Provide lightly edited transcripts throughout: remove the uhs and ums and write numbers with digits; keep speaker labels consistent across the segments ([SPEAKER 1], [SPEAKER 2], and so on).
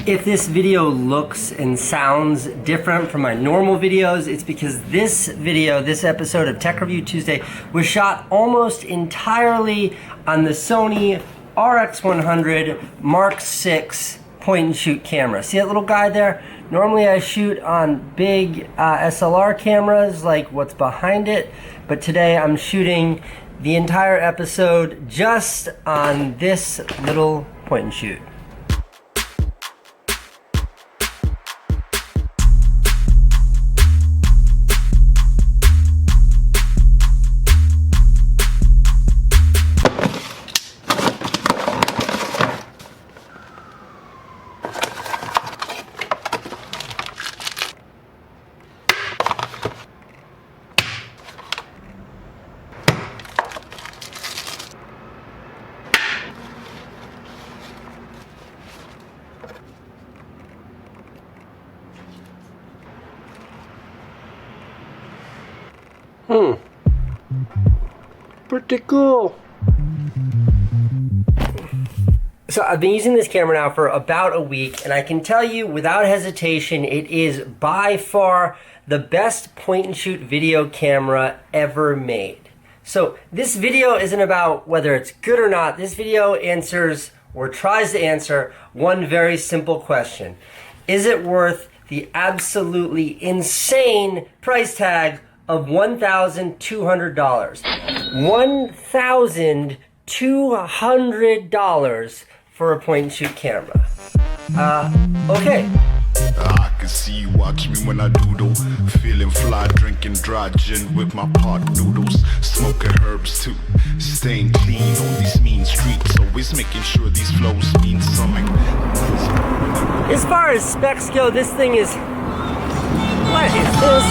[SPEAKER 1] If this video looks and sounds different from my normal videos, it's because this video, this episode of Tech Review Tuesday, was shot almost entirely on the Sony RX100 Mark VI point-and-shoot camera. See that little guy there? Normally I shoot on big SLR cameras like what's behind it, but today I'm shooting the entire episode just on this little point-and-shoot. Pretty cool. So I've been using this camera now for about a week, and I can tell you without hesitation, it is by far the best point-and-shoot video camera ever made. So this video isn't about whether it's good or not. This video answers, or tries to answer, one very simple question. Is it worth the absolutely insane price tag of $1,200. $1,200 for a point-and-shoot camera. Okay.
[SPEAKER 2] I can see you watch me when I doodle. Feeling fly, drinking dry gin with my pot noodles. Smoking herbs too. Staying clean on these mean streets. Always making sure these flows mean something.
[SPEAKER 1] As far as specs go, this thing is... What is this?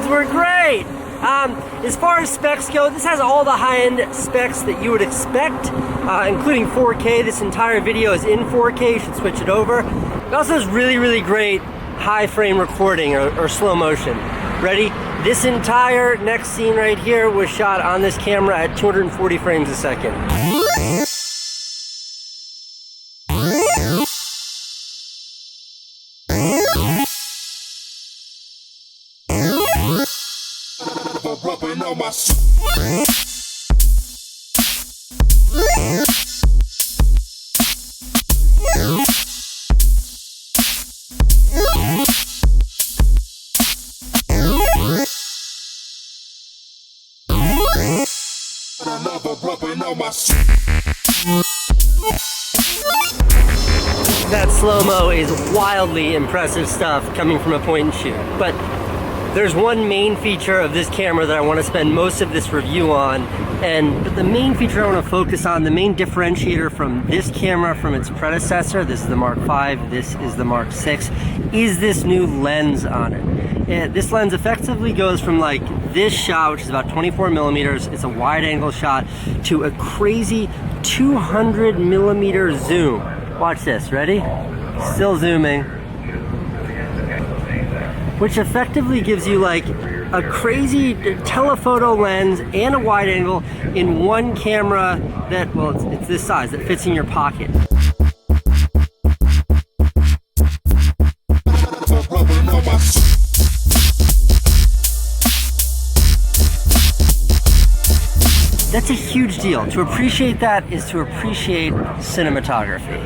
[SPEAKER 1] Were great. As far as specs go, this has all the high-end specs that you would expect, including 4K. This entire video is in 4K. You should switch it over. It also has really, really great high frame recording or slow motion. Ready? This entire next scene right here was shot on this camera at 240 frames a second. That slow-mo is wildly impressive stuff coming from a point-and-shoot, but there's one main feature of this camera that I want to spend most of this review on, and the main feature I want to focus on, the main differentiator from this camera from its predecessor, this is the Mark V, this is the Mark VI, is this new lens on it. And this lens effectively goes from like this shot, which is about 24 millimeters, it's a wide angle shot, to a crazy 200 millimeter zoom. Watch this, ready? Still zooming. Which effectively gives you like a crazy telephoto lens and a wide angle in one camera that, well, it's this size, that fits in your pocket. That's a huge deal. To appreciate that is to appreciate cinematography.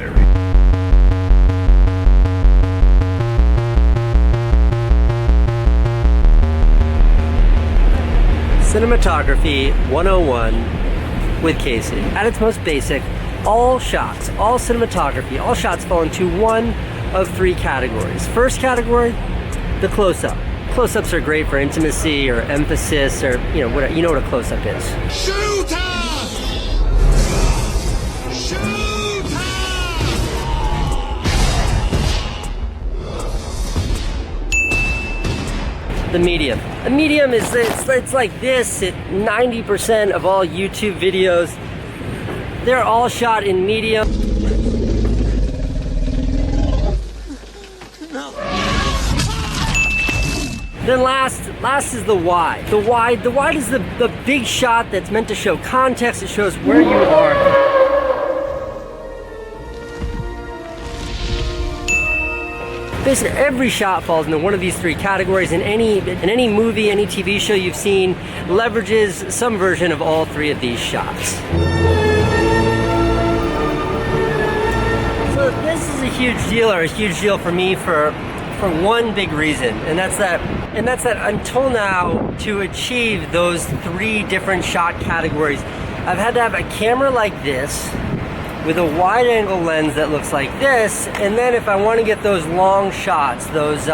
[SPEAKER 1] Cinematography 101 with Casey. At its most basic, all shots, all cinematography, all shots fall into one of three categories. First category, the close-up. Close-ups are great for intimacy or emphasis or, you know what a close-up is.
[SPEAKER 2] Shoot! Shoot!
[SPEAKER 1] the medium. The medium is, it's like this at 90% of all YouTube videos. They're all shot in medium. Then last is the wide. The wide is the big shot that's meant to show context. It shows where you are. Basically, every shot falls into one of these three categories. In any movie, any TV show you've seen, leverages some version of all three of these shots. So this is a huge deal, or a huge deal for me for one big reason, and that's that until now, to achieve those three different shot categories, I've had to have a camera like this with a wide angle lens that looks like this, and then if I want to get those long shots, those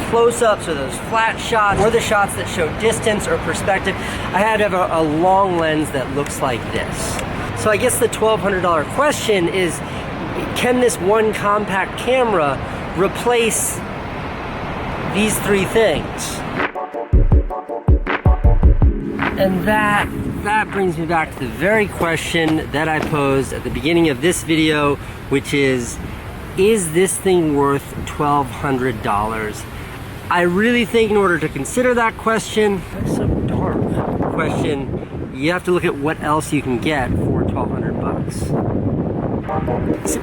[SPEAKER 1] close-ups or those flat shots, or the shots that show distance or perspective, I had to have a long lens that looks like this. So I guess the $1,200 question is, can this one compact camera replace these three things? And that brings me back to the very question that I posed at the beginning of this video, which is this thing worth $1,200? I really think in order to consider that question, that's so dark question, you have to look at what else you can get for $1,200 bucks.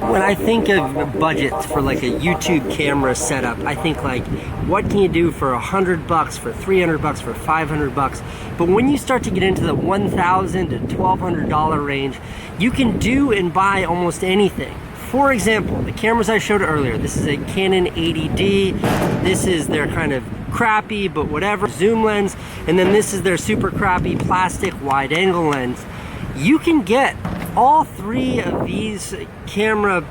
[SPEAKER 1] When I think of budgets for like a YouTube camera setup, I think like, what can you do for $100 bucks, for $300 bucks, for $500 bucks? But when you start to get into the $1,000 to $1,200 range, you can do and buy almost anything. For example, the cameras I showed earlier, this is a Canon 80D, this is their kind of crappy but whatever zoom lens, and then this is their super crappy plastic wide angle lens. You can get all three of these camera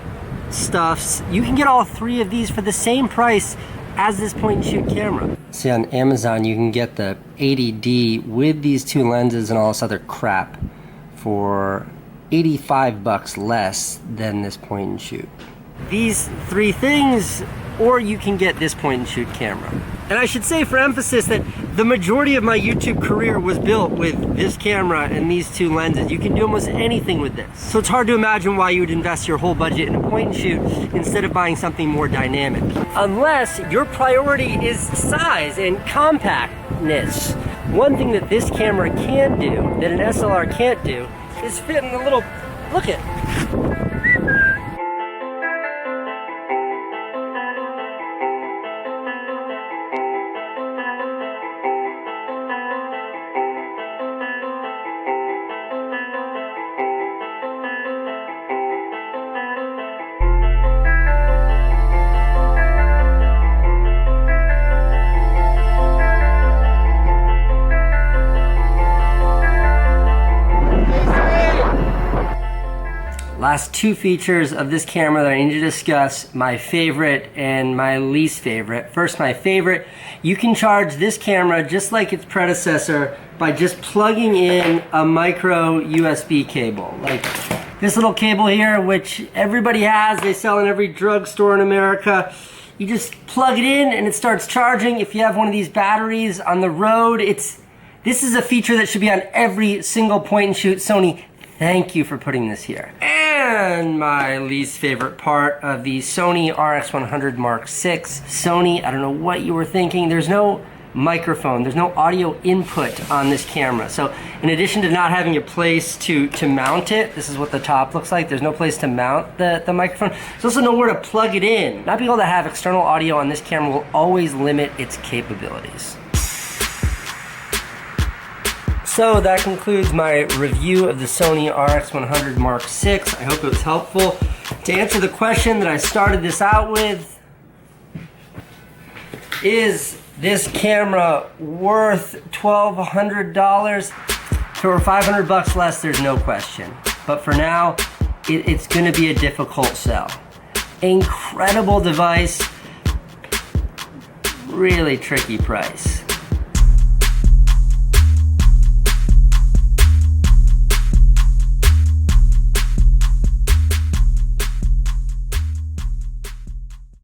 [SPEAKER 1] stuffs, you can get all three of these for the same price as this point and shoot camera. See, on Amazon you can get the 80D with these two lenses and all this other crap for $85 less than this point and shoot. These three things, or you can get this point and shoot camera. And I should say for emphasis that the majority of my YouTube career was built with this camera and these two lenses. You can do almost anything with this. So it's hard to imagine why you would invest your whole budget in a point and shoot instead of buying something more dynamic. Unless your priority is size and compactness. One thing that this camera can do, that an SLR can't do, is fit in the little, look at. Last two features of this camera that I need to discuss, my favorite and my least favorite. First, my favorite, you can charge this camera just like its predecessor by just plugging in a micro USB cable. Like this little cable here, which everybody has, they sell in every drugstore in America. You just plug it in and it starts charging. If you have one of these batteries on the road, this is a feature that should be on every single point and shoot. Sony, thank you for putting this here. And my least favorite part of the Sony RX100 Mark VI. Sony, I don't know what you were thinking. There's no microphone, there's no audio input on this camera. So in addition to not having a place to mount it, this is what the top looks like. There's no place to mount the microphone. There's also nowhere to plug it in. Not being able to have external audio on this camera will always limit its capabilities. So that concludes my review of the Sony RX100 Mark VI. I hope it was helpful. To answer the question that I started this out with, is this camera worth $1,200? For $500 less, there's no question. But for now, it's gonna be a difficult sell. Incredible device, really tricky price.